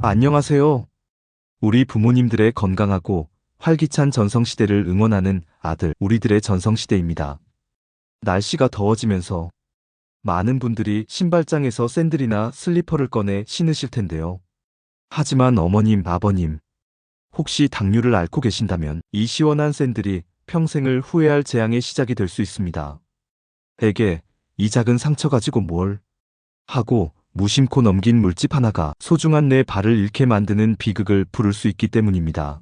안녕하세요. 우리 부모님들의 건강하고 활기찬 전성시대를 응원하는 아들, 우리들의 전성시대입니다. 날씨가 더워지면서 많은 분들이 신발장에서 샌들이나 슬리퍼를 꺼내 신으실 텐데요. 하지만 어머님, 아버님, 혹시 당뇨를 앓고 계신다면 이 시원한 샌들이 평생을 후회할 재앙의 시작이 될 수 있습니다. 에게 이 작은 상처 가지고 뭘 하고 무심코 넘긴 물집 하나가 소중한 내 발을 잃게 만드는 비극을 부를 수 있기 때문입니다.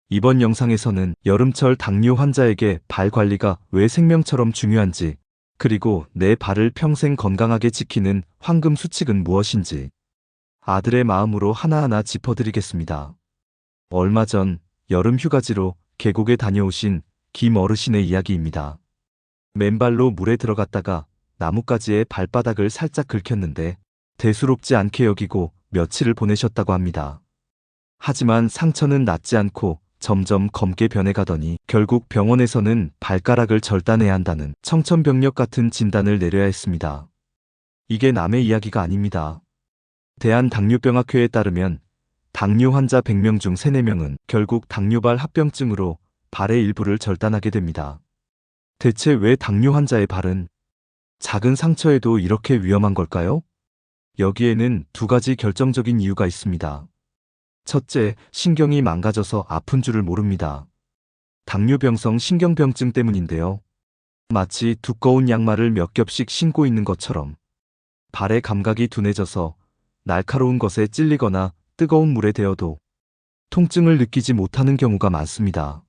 이번 영상에서는 여름철 당뇨 환자에게 발 관리가 왜 생명처럼 중요한지, 그리고 내 발을 평생 건강하게 지키는 황금 수칙은 무엇인지 아들의 마음으로 하나하나 짚어드리겠습니다. 얼마 전 여름 휴가지로 계곡에 다녀오신 김 어르신의 이야기입니다. 맨발로 물에 들어갔다가 나뭇가지에 발바닥을 살짝 긁혔는데 대수롭지 않게 여기고 며칠을 보내셨다고 합니다. 하지만 상처는 낫지 않고 점점 검게 변해가더니 결국 병원에서는 발가락을 절단해야 한다는 청천벽력 같은 진단을 내려야 했습니다. 이게 남의 이야기가 아닙니다. 대한당뇨병학회에 따르면 당뇨 환자 100명 중 3, 4명은 결국 당뇨발 합병증으로 발의 일부를 절단하게 됩니다. 대체 왜 당뇨 환자의 발은 작은 상처에도 이렇게 위험한 걸까요? 여기에는 두 가지 결정적인 이유가 있습니다. 첫째, 신경이 망가져서 아픈 줄을 모릅니다. 당뇨병성 신경병증 때문인데요. 마치 두꺼운 양말을 몇 겹씩 신고 있는 것처럼 발의 감각이 둔해져서 날카로운 것에 찔리거나 뜨거운 물에 데어도 통증을 느끼지 못하는 경우가 많습니다.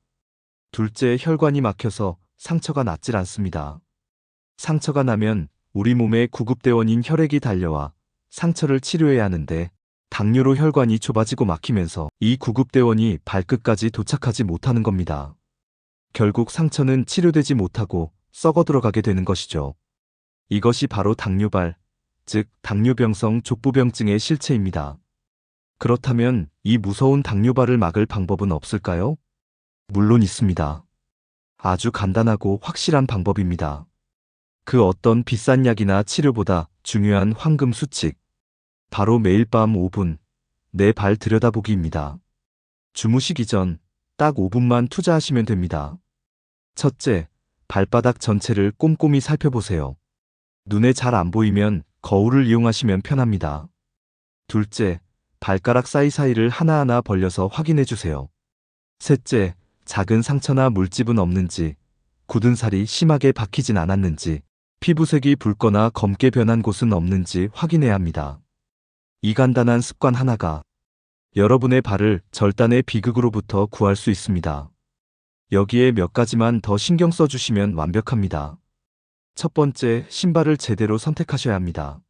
둘째, 혈관이 막혀서 상처가 낫질 않습니다. 상처가 나면 우리 몸에 구급대원인 혈액이 달려와 상처를 치료해야 하는데 당뇨로 혈관이 좁아지고 막히면서 이 구급대원이 발끝까지 도착하지 못하는 겁니다. 결국 상처는 치료되지 못하고 썩어 들어가게 되는 것이죠. 이것이 바로 당뇨발, 즉 당뇨병성 족부병증의 실체입니다. 그렇다면 이 무서운 당뇨발을 막을 방법은 없을까요? 물론 있습니다. 아주 간단하고 확실한 방법입니다. 그 어떤 비싼 약이나 치료보다 중요한 황금 수칙, 바로 매일 밤 5분 내 발 들여다보기입니다. 주무시기 전 딱 5분만 투자하시면 됩니다. 첫째, 발바닥 전체를 꼼꼼히 살펴보세요. 눈에 잘 안 보이면 거울을 이용하시면 편합니다. 둘째, 발가락 사이사이를 하나하나 벌려서 확인해 주세요. 셋째, 작은 상처나 물집은 없는지, 굳은 살이 심하게 박히진 않았는지, 피부색이 붉거나 검게 변한 곳은 없는지 확인해야 합니다. 이 간단한 습관 하나가 여러분의 발을 절단의 비극으로부터 구할 수 있습니다. 여기에 몇 가지만 더 신경 써주시면 완벽합니다. 첫 번째, 신발을 제대로 선택하셔야 합니다.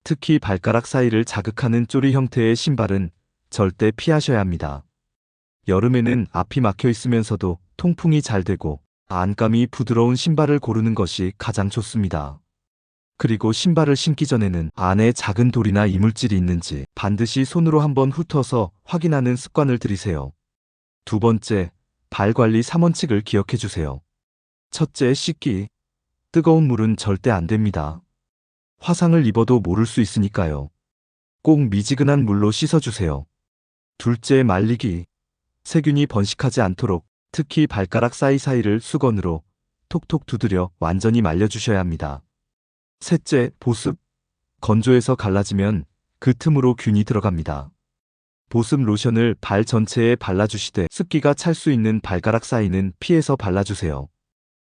특히 발가락 사이를 자극하는 쪼리 형태의 신발은 절대 피하셔야 합니다. 여름에는 앞이 막혀 있으면서도 통풍이 잘 되고 안감이 부드러운 신발을 고르는 것이 가장 좋습니다. 그리고 신발을 신기 전에는 안에 작은 돌이나 이물질이 있는지 반드시 손으로 한번 훑어서 확인하는 습관을 들이세요. 두 번째, 발 관리 3원칙을 기억해 주세요. 첫째, 씻기. 뜨거운 물은 절대 안 됩니다. 화상을 입어도 모를 수 있으니까요. 꼭 미지근한 물로 씻어주세요. 둘째, 말리기. 세균이 번식하지 않도록 특히 발가락 사이사이를 수건으로 톡톡 두드려 완전히 말려주셔야 합니다. 셋째, 보습. 건조해서 갈라지면 그 틈으로 균이 들어갑니다. 보습 로션을 발 전체에 발라주시되 습기가 찰 수 있는 발가락 사이는 피해서 발라주세요.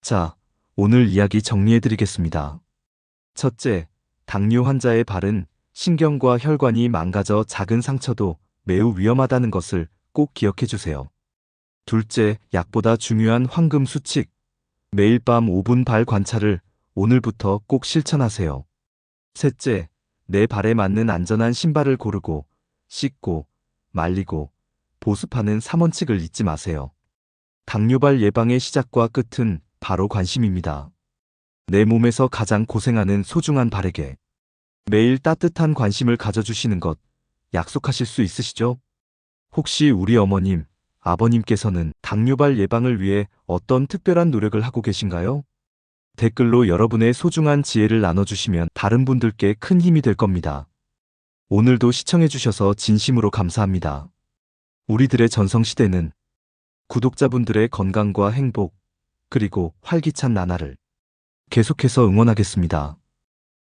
자, 오늘 이야기 정리해드리겠습니다. 첫째, 당뇨 환자의 발은 신경과 혈관이 망가져 작은 상처도 매우 위험하다는 것을 꼭 기억해주세요. 둘째, 약보다 중요한 황금 수칙. 매일 밤 5분 발 관찰을 오늘부터 꼭 실천하세요. 셋째, 내 발에 맞는 안전한 신발을 고르고 씻고 말리고 보습하는 3원칙을 잊지 마세요. 당뇨발 예방의 시작과 끝은 바로 관심입니다. 내 몸에서 가장 고생하는 소중한 발에게 매일 따뜻한 관심을 가져주시는 것 약속하실 수 있으시죠? 혹시 우리 어머님, 아버님께서는 당뇨발 예방을 위해 어떤 특별한 노력을 하고 계신가요? 댓글로 여러분의 소중한 지혜를 나눠주시면 다른 분들께 큰 힘이 될 겁니다. 오늘도 시청해주셔서 진심으로 감사합니다. 우리들의 전성시대는 구독자분들의 건강과 행복, 그리고 활기찬 나날을 계속해서 응원하겠습니다.